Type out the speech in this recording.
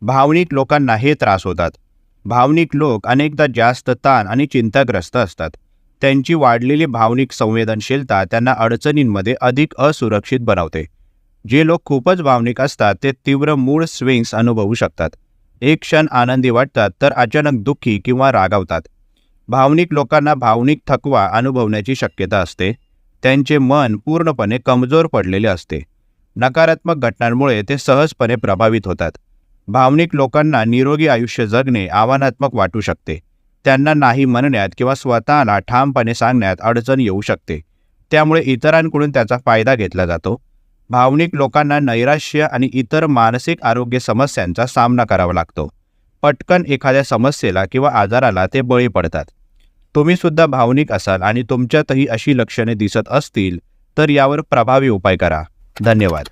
भावनिक लोकांना हे त्रास होतात. भावनिक लोक अनेकदा जास्त ताण आणि चिंताग्रस्त असतात. त्यांची वाढलेली भावनिक संवेदनशीलता त्यांना अडचणींमध्ये अधिक असुरक्षित बनवते. जे लोक खूपच भावनिक असतात ते तीव्र मूड स्विंग्स अनुभवू शकतात. एक क्षण आनंदी वाटतात तर अचानक दुःखी किंवा रागावतात. भावनिक लोकांना भावनिक थकवा अनुभवण्याची शक्यता असते. त्यांचे मन पूर्णपणे कमजोर पडलेले असते. नकारात्मक घटनांमुळे ते सहजपणे प्रभावित होतात. भावनिक लोकांना निरोगी आयुष्य जगणे आव्हानात्मक वाटू शकते. त्यांना नाही म्हणण्यात किंवा स्वतःला ठामपणे सांगण्यात अडचण येऊ शकते. त्यामुळे इतरांकडून त्याचा फायदा घेतला जातो. भावनिक लोकांना नैराश्य आणि इतर मानसिक आरोग्य समस्यांचा सामना करावा लागतो. पटकन एखाद्या समस्येला किंवा आजाराला ते बळी पडतात. तुम्ही सुद्धा भावनिक असाल आणि तुमच्यातही अशी लक्षणे दिसत असतील तर यावर प्रभावी उपाय करा. धन्यवाद.